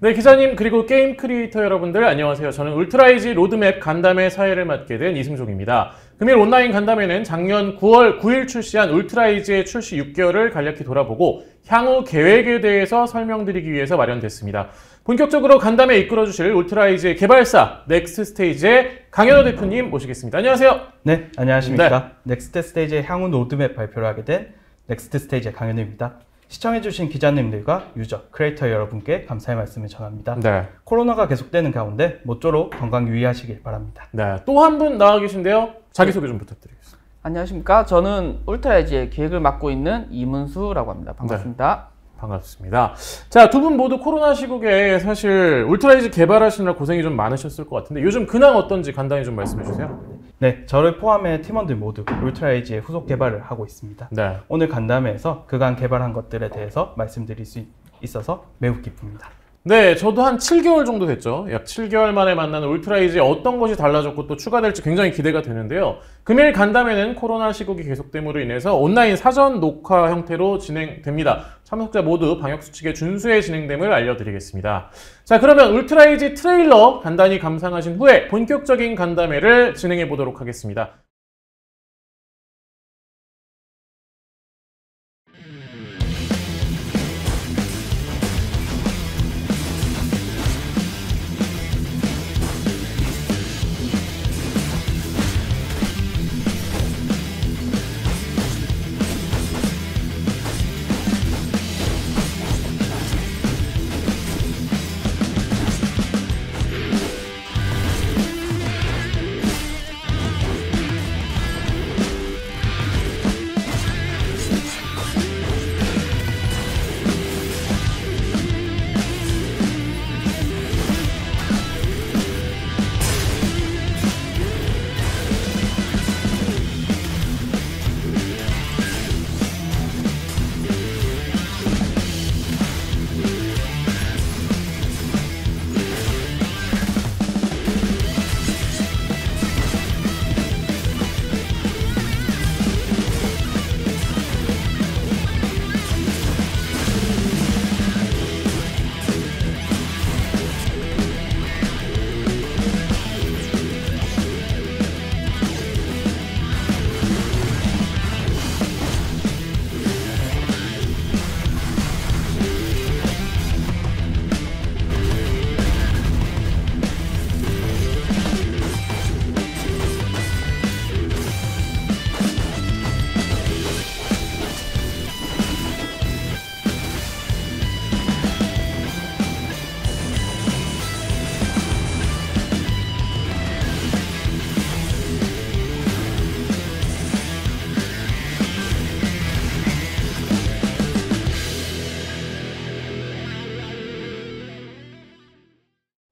네, 기자님 그리고 게임 크리에이터 여러분들 안녕하세요. 저는 울트라이지 로드맵 간담회 사회를 맡게 된 이승종입니다. 금일 온라인 간담회는 작년 9월 9일 출시한 울트라이지의 출시 6개월을 간략히 돌아보고 향후 계획에 대해서 설명드리기 위해서 마련됐습니다. 본격적으로 간담회 이끌어주실 울트라이지의 개발사 넥스트 스테이지의 강현호 대표님 모시겠습니다. 안녕하세요. 네, 안녕하십니까. 넥스트 스테이지의 향후 로드맵 발표를 하게 된 넥스트 스테이지의 강현우입니다. 시청해주신 기자님들과 유저, 크리에이터 여러분께 감사의 말씀을 전합니다. 네. 코로나가 계속되는 가운데 모쪼록 건강 유의하시길 바랍니다. 네, 또 한 분 나와 계신데요. 자기소개 좀 부탁드리겠습니다. 안녕하십니까. 저는 울트라이지의 기획을 맡고 있는 이문수라고 합니다. 반갑습니다. 네, 반갑습니다. 자, 두 분 모두 코로나 시국에 사실 울트라이지 개발하시느라 고생이 좀 많으셨을 것 같은데 요즘 근황 어떤지 간단히 좀 말씀해 주세요. 네, 저를 포함해 팀원들 모두 울트라이지의 후속 개발을 하고 있습니다. 네. 오늘 간담회에서 그간 개발한 것들에 대해서 말씀드릴 수 있어서 매우 기쁩니다. 네, 저도 한 7개월 정도 됐죠. 약 7개월 만에 만나는 울트라이지에 어떤 것이 달라졌고 또 추가될지 굉장히 기대가 되는데요. 금일 간담회는 코로나 시국이 계속됨으로 인해서 온라인 사전 녹화 형태로 진행됩니다. 참석자 모두 방역수칙에 준수해 진행됨을 알려드리겠습니다. 자, 그러면 울트라이지 트레일러 간단히 감상하신 후에 본격적인 간담회를 진행해 보도록 하겠습니다.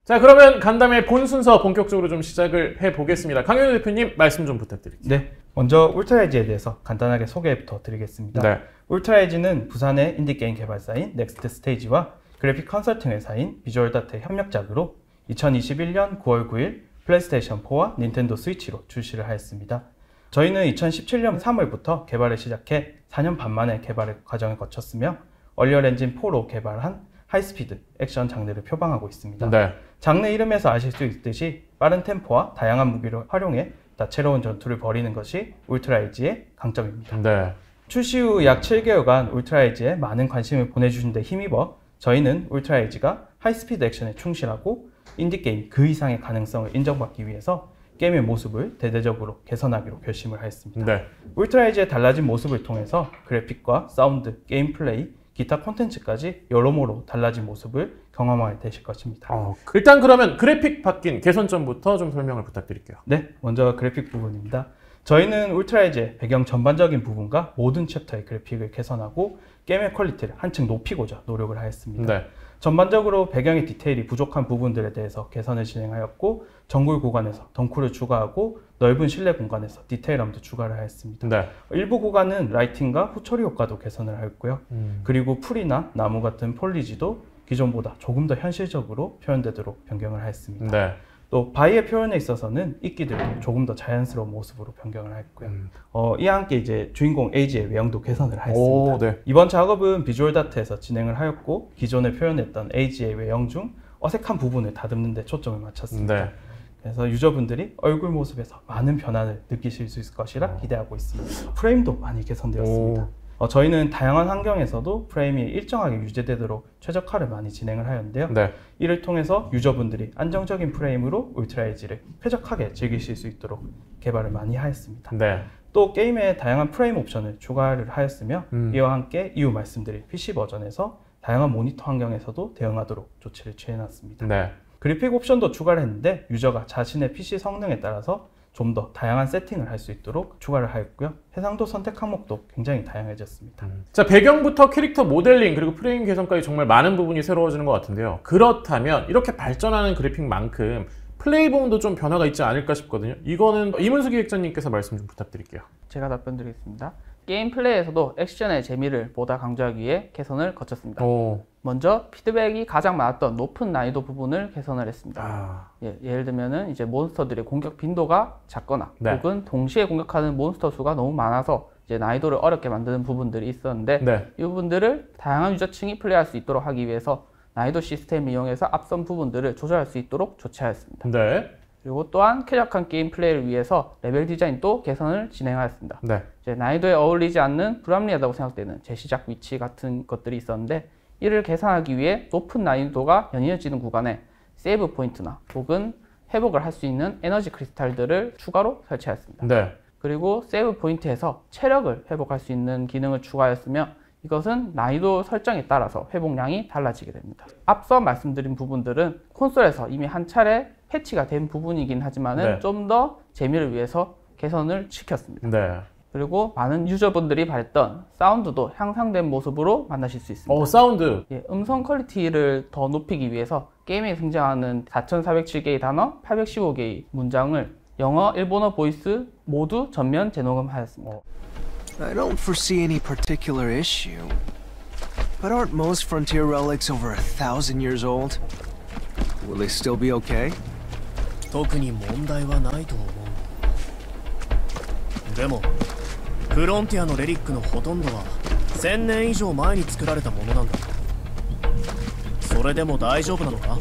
자, 그러면 간담회 본 순서 본격적으로 좀 시작을 해보겠습니다. 강현우 대표님 말씀 좀 부탁드릴게요. 네, 먼저 울트라이지에 대해서 간단하게 소개부터 드리겠습니다. 네. 울트라이지는 부산의 인디게임 개발사인 넥스트 스테이지와 그래픽 컨설팅 회사인 비주얼다트의 협력작으로 2021년 9월 9일 플레이스테이션 4와 닌텐도 스위치로 출시를 하였습니다. 저희는 2017년 3월부터 개발을 시작해 4년 반 만에 개발 과정을 거쳤으며 얼리얼 엔진 4로 개발한 하이스피드 액션 장르를 표방하고 있습니다. 네. 장르 이름에서 아실 수 있듯이 빠른 템포와 다양한 무기를 활용해 다채로운 전투를 벌이는 것이 울트라이지의 강점입니다. 네. 출시 후 약 7개월간 울트라이지에 많은 관심을 보내주신 데 힘입어 저희는 울트라이지가 하이스피드 액션에 충실하고 인디게임 그 이상의 가능성을 인정받기 위해서 게임의 모습을 대대적으로 개선하기로 결심을 하였습니다. 네. 울트라이지의 달라진 모습을 통해서 그래픽과 사운드, 게임 플레이, 기타 콘텐츠까지 여러모로 달라진 모습을 경험하게 되실 것입니다. 일단 그러면 그래픽 바뀐 개선점부터 좀 설명을 부탁드릴게요. 네, 먼저 그래픽 부분입니다. 저희는 울트라이지의 배경 전반적인 부분과 모든 챕터의 그래픽을 개선하고 게임의 퀄리티를 한층 높이고자 노력을 하였습니다. 네. 전반적으로 배경의 디테일이 부족한 부분들에 대해서 개선을 진행하였고 정글 구간에서 덩크를 추가하고 넓은 실내 공간에서 디테일함도 추가를 하였습니다. 네. 일부 구간은 라이팅과 후처리 효과도 개선을 하였고요. 그리고 풀이나 나무 같은 폴리지도 기존보다 조금 더 현실적으로 표현되도록 변경을 하였습니다. 네. 또 바이의 표현에 있어서는 이끼들도 조금 더 자연스러운 모습으로 변경을 했고요. 이와 함께 이제 주인공 에이지의 외형도 개선을 하였습니다. 오, 네. 이번 작업은 비주얼 다트에서 진행을 하였고 기존에 표현했던 에이지의 외형 중 어색한 부분을 다듬는 데 초점을 맞췄습니다. 네. 그래서 유저분들이 얼굴 모습에서 많은 변화를 느끼실 수 있을 것이라 기대하고 있습니다. 프레임도 많이 개선되었습니다. 저희는 다양한 환경에서도 프레임이 일정하게 유지되도록 최적화를 많이 진행을 하였는데요. 네. 이를 통해서 유저분들이 안정적인 프레임으로 울트라 에이지를 쾌적하게 즐기실 수 있도록 개발을 많이 하였습니다. 네. 또 게임에 다양한 프레임 옵션을 추가를 하였으며 이와 함께 이후 말씀드릴 PC 버전에서 다양한 모니터 환경에서도 대응하도록 조치를 취해놨습니다. 네. 그래픽 옵션도 추가를 했는데 유저가 자신의 PC 성능에 따라서 좀 더 다양한 세팅을 할 수 있도록 추가를 하였고요. 해상도 선택 항목도 굉장히 다양해졌습니다. 자, 배경부터 캐릭터 모델링 그리고 프레임 개선까지 정말 많은 부분이 새로워지는 것 같은데요. 그렇다면 이렇게 발전하는 그래픽만큼 플레이봉도 좀 변화가 있지 않을까 싶거든요. 이거는 이문수 기획자님께서 말씀 좀 부탁드릴게요. 제가 답변 드리겠습니다. 게임 플레이에서도 액션의 재미를 보다 강조하기 위해 개선을 거쳤습니다. 먼저 피드백이 가장 많았던 높은 난이도 부분을 개선을 했습니다. 예를 들면은 이제 몬스터들의 공격 빈도가 작거나 네. 혹은 동시에 공격하는 몬스터 수가 너무 많아서 이제 난이도를 어렵게 만드는 부분들이 있었는데 네. 이 부분들을 다양한 유저층이 플레이할 수 있도록 하기 위해서 난이도 시스템을 이용해서 앞선 부분들을 조절할 수 있도록 조치하였습니다. 네. 그리고 또한 쾌적한 게임 플레이를 위해서 레벨 디자인도 개선을 진행하였습니다. 네. 이제 난이도에 어울리지 않는 불합리하다고 생각되는 재시작 위치 같은 것들이 있었는데 이를 개선하기 위해 높은 난이도가 연이어지는 구간에 세이브 포인트나 혹은 회복을 할 수 있는 에너지 크리스탈들을 추가로 설치하였습니다. 네. 그리고 세이브 포인트에서 체력을 회복할 수 있는 기능을 추가하였으며 이것은 난이도 설정에 따라서 회복량이 달라지게 됩니다. 앞서 말씀드린 부분들은 콘솔에서 이미 한 차례 패치가 된 부분이긴 하지만 네. 좀 더 재미를 위해서 개선을 시켰습니다. 네. 그리고 많은 유저분들이 바랬던 사운드도 향상된 모습으로 만나실 수 있습니다. 사운드. 음성 퀄리티를 더 높이기 위해서 게임에 등장하는 4407개의 단어, 815개의 문장을 영어, 일본어 보이스 모두 전면 재녹음하였습니다. I don't foresee any particular issue. But aren't most frontier relics over 1,000 years old? Will they still be okay? 特に問題はないと思う。でもフロンティアのレリックのほとんどは1000年以上前に作られたものなんだ。それでも大丈夫なのか？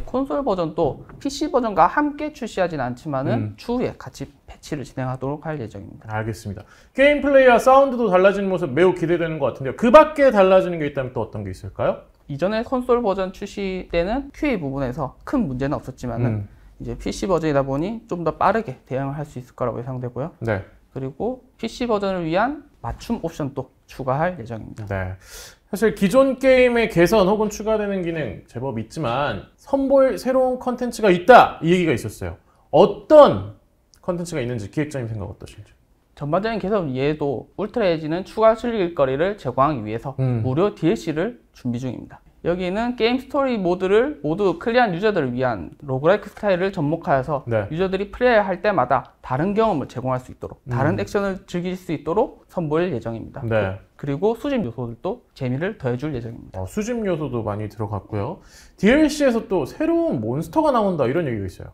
콘솔 버전도 PC 버전과 함께 출시하진 않지만은 추후에 같이 패치를 진행하도록 할 예정입니다. 알겠습니다. 게임 플레이와 사운드도 달라지는 모습 매우 기대되는 것 같은데요. 그 밖에 달라지는 게 있다면 또 어떤 게 있을까요? 이전에 콘솔 버전 출시 때는 QA 부분에서 큰 문제는 없었지만은 이제 PC 버전이다 보니 좀 더 빠르게 대응을 할 수 있을 거라고 예상되고요. 네. 그리고 PC 버전을 위한 맞춤 옵션도 추가할 예정입니다. 네. 사실 기존 게임의 개선 혹은 추가되는 기능 제법 있지만 선보일 새로운 컨텐츠가 있다 이 얘기가 있었어요. 어떤 컨텐츠가 있는지 기획자님 생각 어떠신지? 전반적인 개선 이외에도 울트라 에지는 추가 즐길거리를 제공하기 위해서 무료 DLC를 준비 중입니다. 여기는 게임 스토리 모드를 모두 클리어한 유저들을 위한 로그라이크 스타일을 접목하여서 네. 유저들이 플레이할 때마다 다른 경험을 제공할 수 있도록 다른 액션을 즐길 수 있도록 선보일 예정입니다. 네. 그리고 수집 요소들도 재미를 더해줄 예정입니다. 수집 요소도 많이 들어갔고요. DLC에서 또 새로운 몬스터가 나온다 이런 얘기가 있어요.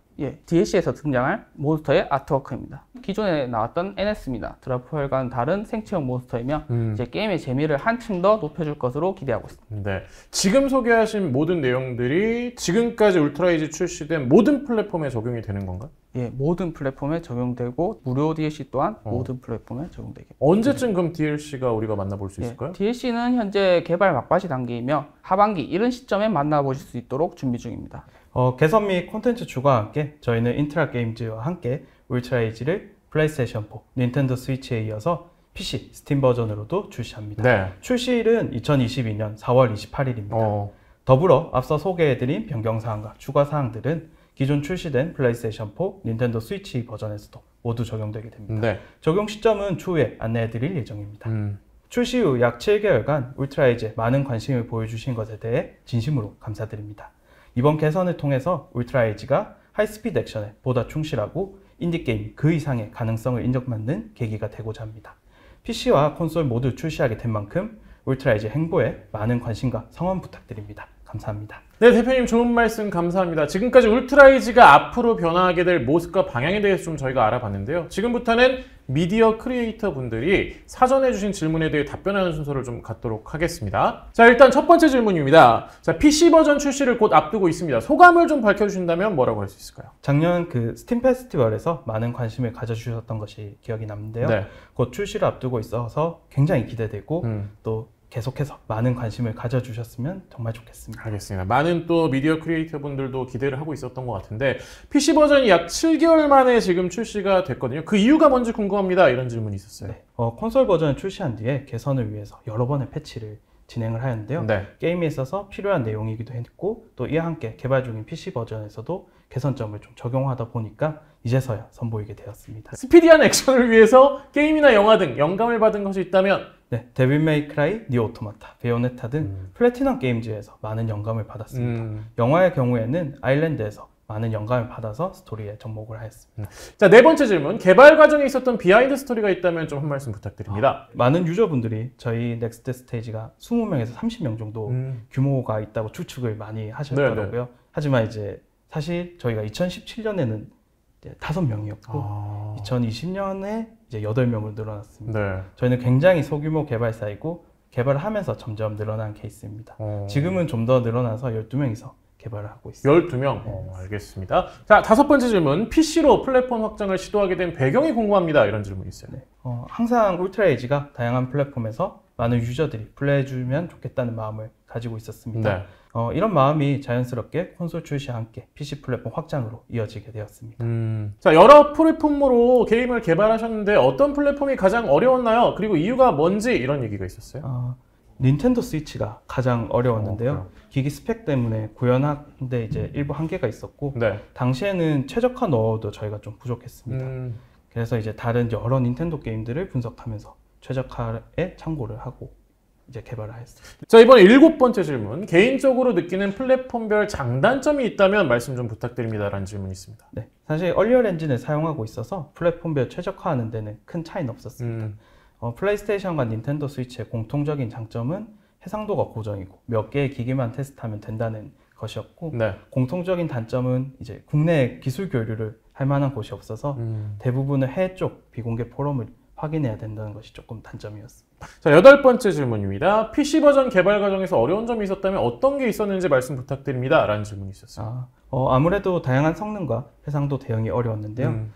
DLC에서 등장할 몬스터의 아트워크입니다. 기존에 나왔던 NS입니다. 드라프혈과는 다른 생체형 몬스터이며 이제 게임의 재미를 한층 더 높여줄 것으로 기대하고 있습니다. 네, 지금 소개하신 모든 내용들이 지금까지 울트라 에이지 출시된 모든 플랫폼에 적용이 되는 건가요? 모든 플랫폼에 적용되고 무료 DLC 또한 모든 플랫폼에 적용되게. 언제쯤 그럼 DLC가 우리가 만나볼 수 있을까요? DLC는 현재 개발 막바지 단계이며 하반기 이른 시점에 만나보실 수 있도록 준비 중입니다. 개선 및 콘텐츠 추가와 함께 저희는 인트라 게임즈와 함께 울트라 에이지를 플레이스테이션 4, 닌텐도 스위치에 이어서 PC, 스팀 버전으로도 출시합니다. 네. 출시일은 2022년 4월 28일입니다. 더불어 앞서 소개해드린 변경사항과 추가사항들은 기존 출시된 플레이스테이션 4, 닌텐도 스위치 버전에서도 모두 적용되게 됩니다. 네. 적용 시점은 추후에 안내해드릴 예정입니다. 출시 후 약 7개월간 울트라 에이지에 많은 관심을 보여주신 것에 대해 진심으로 감사드립니다. 이번 개선을 통해서 울트라 에이지가 하이스피드 액션에 보다 충실하고 인디게임 그 이상의 가능성을 인정받는 계기가 되고자 합니다. PC와 콘솔 모두 출시하게 된 만큼 울트라 에이지 행보에 많은 관심과 성원 부탁드립니다. 감사합니다. 네, 대표님 좋은 말씀 감사합니다. 지금까지 울트라이즈가 앞으로 변화하게 될 모습과 방향에 대해서 좀 저희가 알아봤는데요. 지금부터는 미디어 크리에이터 분들이 사전에 주신 질문에 대해 답변하는 순서를 좀 갖도록 하겠습니다. 자, 일단 첫 번째 질문입니다. 자, PC 버전 출시를 곧 앞두고 있습니다. 소감을 좀 밝혀주신다면 뭐라고 할 수 있을까요? 작년 그 스팀 페스티벌에서 많은 관심을 가져주셨던 것이 기억이 남는데요. 네. 곧 출시를 앞두고 있어서 굉장히 기대되고 또 계속해서 많은 관심을 가져주셨으면 정말 좋겠습니다. 알겠습니다. 많은 또 미디어 크리에이터 분들도 기대를 하고 있었던 것 같은데 PC 버전이 약 7개월 만에 지금 출시가 됐거든요. 그 이유가 뭔지 궁금합니다. 이런 질문이 있었어요. 네. 콘솔 버전을 출시한 뒤에 개선을 위해서 여러 번의 패치를 진행을 하였는데요. 네. 게임에 있어서 필요한 내용이기도 했고 또 이와 함께 개발 중인 PC 버전에서도 개선점을 좀 적용하다 보니까 이제서야 선보이게 되었습니다. 스피디한 액션을 위해서 게임이나 영화 등 영감을 받은 것이 있다면 네, 데빌 메이 크라이, 니오 오토마타, 베요네타 등 플래티넘 게임즈에서 많은 영감을 받았습니다. 영화의 경우에는 아일랜드에서 많은 영감을 받아서 스토리에 접목을 하였습니다. 자, 네 번째 질문. 개발 과정에 있었던 비하인드 스토리가 있다면 좀 한 말씀 부탁드립니다. 많은 유저분들이 저희 넥스트 스테이지가 20명에서 30명 정도 규모가 있다고 추측을 많이 하셨더라고요. 네네. 하지만 이제 사실 저희가 2017년에는 5명이었고 2020년에 이제 8명으로 늘어났습니다. 네. 저희는 굉장히 소규모 개발사이고 개발을 하면서 점점 늘어난 케이스입니다. 지금은 좀 더 늘어나서 12명이서 개발을 하고 있습니다. 12명. 알겠습니다. 자, 다섯 번째 질문. PC로 플랫폼 확장을 시도하게 된 배경이 궁금합니다. 이런 질문이 있어요. 네. 항상 울트라에이지가 다양한 플랫폼에서 많은 유저들이 플레이해주면 좋겠다는 마음을 가지고 있었습니다. 네. 이런 마음이 자연스럽게 콘솔 출시와 함께 PC 플랫폼 확장으로 이어지게 되었습니다. 자, 여러 플랫폼으로 게임을 개발하셨는데 어떤 플랫폼이 가장 어려웠나요? 그리고 이유가 뭔지 이런 얘기가 있었어요. 닌텐도 스위치가 가장 어려웠는데요. 기기 스펙 때문에 구현하는데 이제 일부 한계가 있었고 네. 당시에는 최적화 노하우도 저희가 좀 부족했습니다. 그래서 이제 다른 여러 닌텐도 게임들을 분석하면서 최적화에 참고를 하고 이제 개발을 했습니다. 자, 이번에 일곱 번째 질문. 개인적으로 느끼는 플랫폼별 장단점이 있다면 말씀 좀 부탁드립니다. 라는 질문이 있습니다. 네, 사실 얼리얼 엔진을 사용하고 있어서 플랫폼별 최적화하는 데는 큰 차이는 없었습니다. 플레이스테이션과 닌텐도 스위치의 공통적인 장점은 해상도가 고정이고 몇 개의 기기만 테스트하면 된다는 것이었고 네. 공통적인 단점은 이제 국내 기술 교류를 할 만한 곳이 없어서 대부분의 해외 쪽 비공개 포럼을 확인해야 된다는 것이 조금 단점이었습니다. 자, 여덟 번째 질문입니다. PC 버전 개발 과정에서 어려운 점이 있었다면 어떤 게 있었는지 말씀 부탁드립니다. 라는 질문이 있었어요. 아무래도 다양한 성능과 해상도 대응이 어려웠는데요.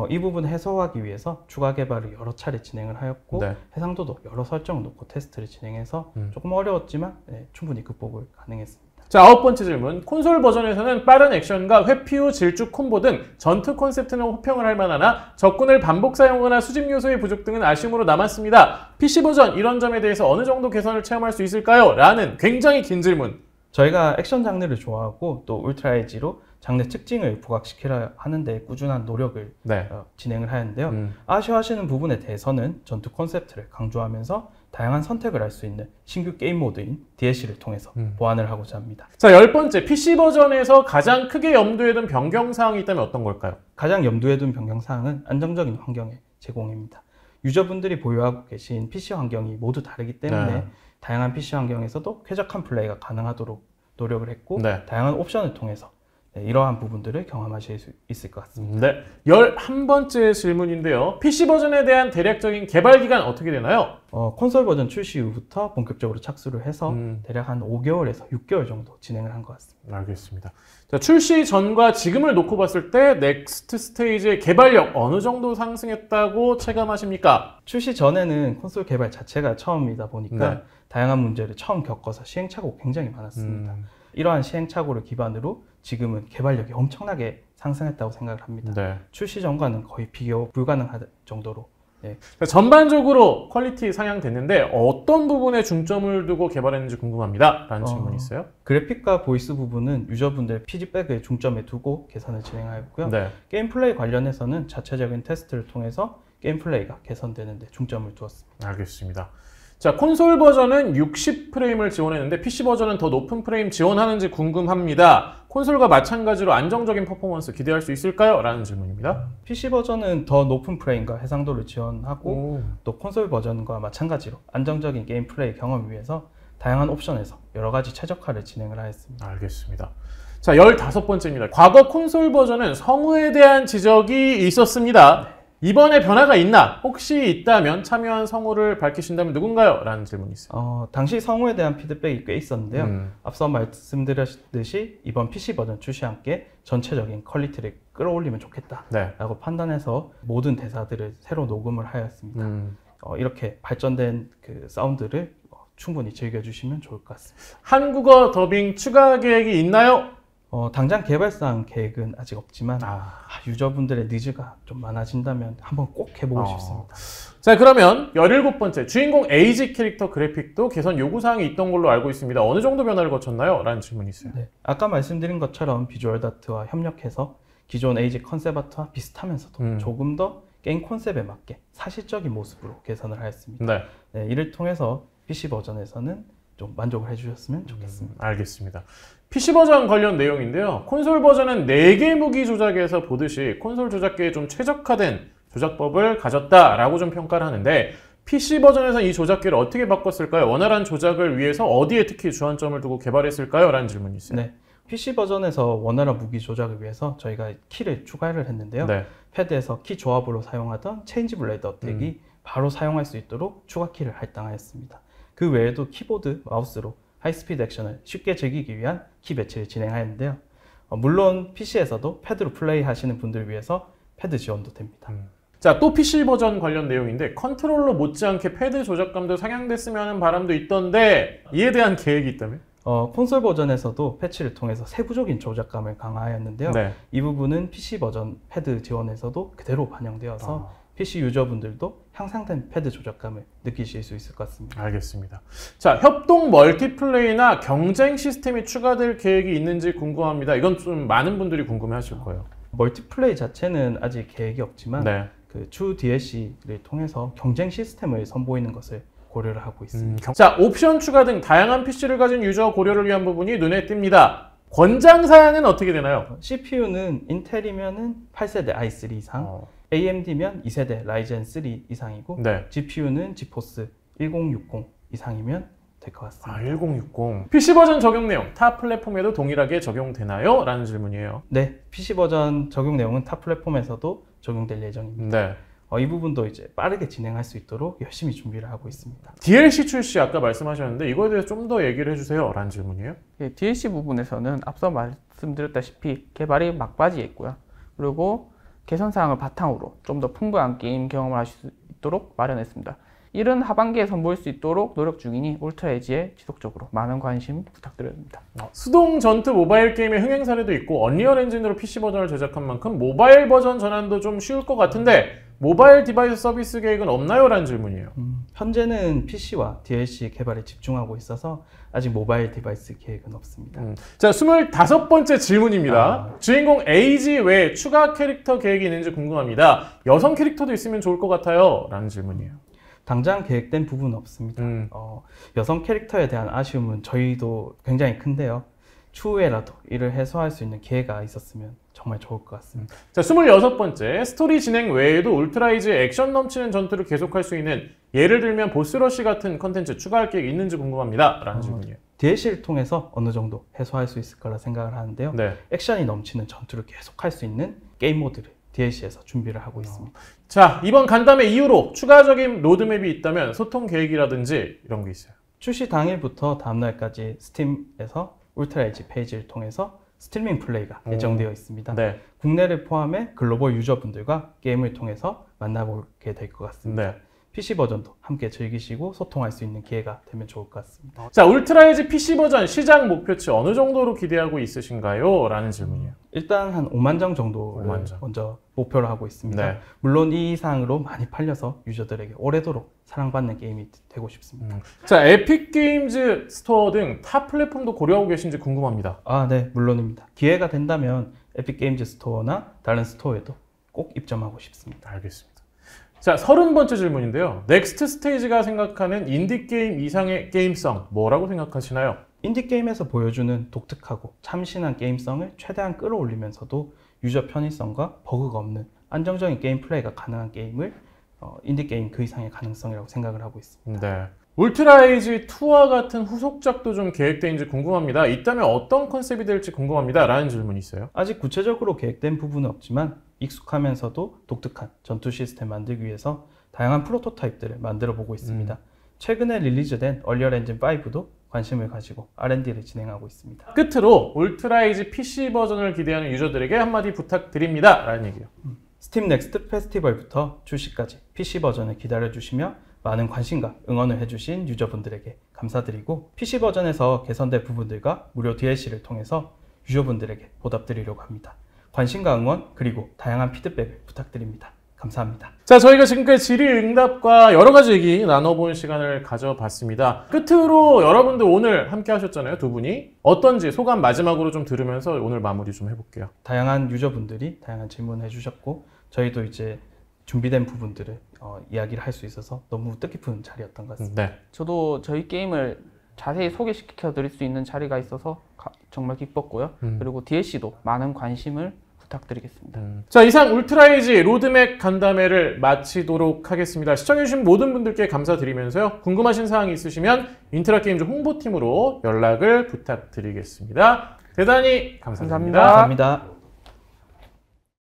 이 부분을 해소하기 위해서 추가 개발을 여러 차례 진행을 하였고 네. 해상도도 여러 설정을 놓고 테스트를 진행해서 조금 어려웠지만 충분히 극복을 가능했습니다. 자, 아홉 번째 질문. 콘솔 버전에서는 빠른 액션과 회피 후 질주 콤보 등 전투 콘셉트는 호평을 할 만하나 적군을 반복 사용하거나 수집 요소의 부족 등은 아쉬움으로 남았습니다. PC 버전 이런 점에 대해서 어느 정도 개선을 체험할 수 있을까요? 라는 굉장히 긴 질문. 저희가 액션 장르를 좋아하고 또 울트라에이지로 장르 특징을 부각시키려 하는데 꾸준한 노력을 네. 진행을 하는데요. 아쉬워하시는 부분에 대해서는 전투 콘셉트를 강조하면서 다양한 선택을 할 수 있는 신규 게임 모드인 DLC를 통해서 보완을 하고자 합니다. 자, 열 번째. PC 버전에서 가장 크게 염두에 둔 변경사항이 있다면 어떤 걸까요? 가장 염두에 둔 변경사항은 안정적인 환경의 제공입니다. 유저분들이 보유하고 계신 PC 환경이 모두 다르기 때문에 네. 다양한 PC 환경에서도 쾌적한 플레이가 가능하도록 노력을 했고 네. 다양한 옵션을 통해서 이러한 부분들을 경험하실 수 있을 것 같습니다. 네. 11번째 질문인데요. PC 버전에 대한 대략적인 개발 기간 어떻게 되나요? 콘솔 버전 출시 이후부터 본격적으로 착수를 해서 대략 한 5개월에서 6개월 정도 진행을 한 것 같습니다. 알겠습니다. 자, 출시 전과 지금을 놓고 봤을 때 넥스트 스테이지의 개발력 어느 정도 상승했다고 체감하십니까? 출시 전에는 콘솔 개발 자체가 처음이다 보니까 네. 다양한 문제를 처음 겪어서 시행착오가 굉장히 많았습니다. 이러한 시행착오를 기반으로 지금은 개발력이 엄청나게 상승했다고 생각을 합니다. 네. 출시 전과는 거의 비교 불가능할 정도로. 자, 전반적으로 퀄리티 상향됐는데 어떤 부분에 중점을 두고 개발했는지 궁금합니다. 라는 질문이 있어요. 그래픽과 보이스 부분은 유저분들의 피드백을 중점에 두고 개선을 진행하였고요. 네. 게임 플레이 관련해서는 자체적인 테스트를 통해서 게임 플레이가 개선되는 데 중점을 두었습니다. 알겠습니다. 자, 콘솔 버전은 60프레임을 지원했는데 PC 버전은 더 높은 프레임 지원하는지 궁금합니다. 콘솔과 마찬가지로 안정적인 퍼포먼스 기대할 수 있을까요? 라는 질문입니다. PC 버전은 더 높은 프레임과 해상도를 지원하고 또 콘솔 버전과 마찬가지로 안정적인 게임 플레이 경험을 위해서 다양한 옵션에서 여러 가지 최적화를 진행을 하였습니다. 알겠습니다. 자, 15번째입니다. 과거 콘솔 버전은 성우에 대한 지적이 있었습니다. 이번에 변화가 있나? 혹시 있다면 참여한 성우를 밝히신다면 누군가요? 라는 질문이 있어요. 당시 성우에 대한 피드백이 꽤 있었는데요. 앞서 말씀드렸듯이 이번 PC 버전 출시와 함께 전체적인 퀄리티를 끌어올리면 좋겠다 네. 라고 판단해서 모든 대사들을 새로 녹음을 하였습니다. 이렇게 발전된 그 사운드를 충분히 즐겨주시면 좋을 것 같습니다. 한국어 더빙 추가 계획이 있나요? 당장 개발상 계획은 아직 없지만 유저분들의 니즈가 좀 많아진다면 한번 꼭 해보고 싶습니다. 자, 그러면 17번째 주인공 에이지 캐릭터 그래픽도 개선 요구사항이 있던 걸로 알고 있습니다. 어느 정도 변화를 거쳤나요? 라는 질문이 있어요. 네, 아까 말씀드린 것처럼 비주얼 다트와 협력해서 기존 에이지 컨셉 아트와 비슷하면서도 조금 더 게임 콘셉트에 맞게 사실적인 모습으로 개선을 하였습니다. 네. 네, 이를 통해서 PC 버전에서는 좀 만족을 해주셨으면 좋겠습니다. 알겠습니다. PC 버전 관련 내용인데요. 콘솔 버전은 4개 무기 조작에서 보듯이 콘솔 조작기에 좀 최적화된 조작법을 가졌다라고 좀 평가를 하는데 PC 버전에서 이 조작기를 어떻게 바꿨을까요? 원활한 조작을 위해서 어디에 특히 주안점을 두고 개발했을까요? 라는 질문이 있어요. 네, PC 버전에서 원활한 무기 조작을 위해서 저희가 키를 추가를 했는데요. 네. 패드에서 키 조합으로 사용하던 체인지 블레이드 어택이 바로 사용할 수 있도록 추가 키를 할당하였습니다. 그 외에도 키보드, 마우스로 하이스피드 액션을 쉽게 즐기기 위한 키 배치를 진행하였는데요. 물론 PC에서도 패드로 플레이하시는 분들 위해서 패드 지원도 됩니다. 자, 또 PC 버전 관련 내용인데 컨트롤러 못지않게 패드 조작감도 상향됐으면 하는 바람도 있던데 이에 대한 계획이 있다면? 콘솔 버전에서도 패치를 통해서 세부적인 조작감을 강화하였는데요. 네. 이 부분은 PC 버전 패드 지원에서도 그대로 반영되어서 PC 유저분들도 향상된 패드 조작감을 느끼실 수 있을 것 같습니다. 알겠습니다. 자, 협동 멀티플레이나 경쟁 시스템이 추가될 계획이 있는지 궁금합니다. 이건 좀 많은 분들이 궁금해하실 거예요. 멀티플레이 자체는 아직 계획이 없지만 네. 그 추 DLC를 통해서 경쟁 시스템을 선보이는 것을 고려를 하고 있습니다. 자, 옵션 추가 등 다양한 PC를 가진 유저 고려를 위한 부분이 눈에 띕니다. 권장 사양은 어떻게 되나요? CPU는 인텔이면은 8세대 i3 이상, AMD면 2세대 라이젠 3 이상이고 네. GPU는 지포스 1060 이상이면 될 것 같습니다. 1060. PC 버전 적용 내용 타 플랫폼에도 동일하게 적용되나요? 라는 질문이에요. 네, PC 버전 적용 내용은 타 플랫폼에서도 적용될 예정입니다. 네. 이 부분도 이제 빠르게 진행할 수 있도록 열심히 준비를 하고 있습니다. DLC 출시 아까 말씀하셨는데 이거에 대해서 좀 더 얘기를 해주세요. 라는 질문이에요. DLC 부분에서는 앞서 말씀드렸다시피 개발이 막바지에 있고요. 그리고 개선사항을 바탕으로 좀 더 풍부한 게임 경험을 하실 수 있도록 마련했습니다. 이른 하반기에 선보일 수 있도록 노력 중이니 울트라 에지에 지속적으로 많은 관심 부탁드립니다. 수동 전투 모바일 게임의 흥행 사례도 있고 언리얼 엔진으로 PC 버전을 제작한 만큼 모바일 버전 전환도 좀 쉬울 것 같은데 모바일 디바이스 서비스 계획은 없나요? 라는 질문이에요. 현재는 PC와 DLC 개발에 집중하고 있어서 아직 모바일 디바이스 계획은 없습니다. 자, 25번째 질문입니다. 주인공 에이지 외에 추가 캐릭터 계획이 있는지 궁금합니다. 여성 캐릭터도 있으면 좋을 것 같아요. 라는 질문이에요. 당장 계획된 부분은 없습니다. 여성 캐릭터에 대한 아쉬움은 저희도 굉장히 큰데요. 추후에라도 이를 해소할 수 있는 기회가 있었으면 정말 좋을 것 같습니다. 자, 26번째 스토리 진행 외에도 울트라이즈의 액션 넘치는 전투를 계속할 수 있는 예를 들면 보스러시 같은 컨텐츠 추가할 계획이 있는지 궁금합니다. 라는 질문이에요. DLC를 통해서 어느 정도 해소할 수 있을 거라 생각을 하는데요. 네. 액션이 넘치는 전투를 계속할 수 있는 게임 모드를 DLC에서 준비를 하고 있습니다. 자, 이번 간담회 이후로 추가적인 로드맵이 있다면 소통 계획이라든지 이런 게 있어요. 출시 당일부터 다음날까지 스팀에서 울트라이즈 페이지를 통해서 스트리밍 플레이가 예정되어 있습니다. 네. 국내를 포함해 글로벌 유저분들과 게임을 통해서 만나보게 될 것 같습니다. 네. PC 버전도 함께 즐기시고 소통할 수 있는 기회가 되면 좋을 것 같습니다. 자, 울트라이즈 PC 버전 시장 목표치 어느 정도로 기대하고 있으신가요? 라는 질문이에요. 일단 한 5만 장 정도를 5만 장. 먼저 목표로 하고 있습니다. 네. 물론 이 이상으로 많이 팔려서 유저들에게 오래도록 사랑받는 게임이 되고 싶습니다. 자, 에픽 게임즈 스토어 등 타 플랫폼도 고려하고 계신지 궁금합니다. 네, 물론입니다. 기회가 된다면 에픽 게임즈 스토어나 다른 스토어에도 꼭 입점하고 싶습니다. 알겠습니다. 자, 30번째 질문인데요. 넥스트 스테이지가 생각하는 인디게임 이상의 게임성 뭐라고 생각하시나요? 인디게임에서 보여주는 독특하고 참신한 게임성을 최대한 끌어올리면서도 유저 편의성과 버그가 없는 안정적인 게임 플레이가 가능한 게임을 인디게임 그 이상의 가능성이라고 생각을 하고 있습니다. 네. 울트라이지 2와 같은 후속작도 좀 계획되는지 궁금합니다. 있다면 어떤 컨셉이 될지 궁금합니다. 라는 질문이 있어요. 아직 구체적으로 계획된 부분은 없지만 익숙하면서도 독특한 전투 시스템 만들기 위해서 다양한 프로토타입들을 만들어 보고 있습니다. 최근에 릴리즈된 얼리얼 엔진 5도 관심을 가지고 R&D를 진행하고 있습니다. 끝으로 울트라이지 PC 버전을 기대하는 유저들에게 한마디 부탁드립니다. 라는 얘기예요. 스팀 넥스트 페스티벌부터 출시까지 PC 버전을 기다려주시며 많은 관심과 응원을 해주신 유저분들에게 감사드리고 PC 버전에서 개선된 부분들과 무료 DLC를 통해서 유저분들에게 보답드리려고 합니다. 관심과 응원 그리고 다양한 피드백을 부탁드립니다. 감사합니다. 자, 저희가 지금까지 질의응답과 여러 가지 얘기 나눠본 시간을 가져봤습니다. 끝으로 여러분들 오늘 함께 하셨잖아요, 두 분이. 어떤지 소감 마지막으로 좀 들으면서 오늘 마무리 좀 해볼게요. 다양한 유저분들이 다양한 질문을 해주셨고 저희도 이제 준비된 부분들을 이야기를 할 수 있어서 너무 뜻깊은 자리였던 것 같습니다. 네. 저도 저희 게임을 자세히 소개시켜 드릴 수 있는 자리가 있어서 정말 기뻤고요. 그리고 DLC도 많은 관심을 부탁드리겠습니다. 자, 이상 울트라이지 로드맵 간담회를 마치도록 하겠습니다. 시청해주신 모든 분들께 감사드리면서요. 궁금하신 사항이 있으시면 인트라게임즈 홍보팀으로 연락을 부탁드리겠습니다. 대단히 감사드립니다. 감사합니다. 감사합니다.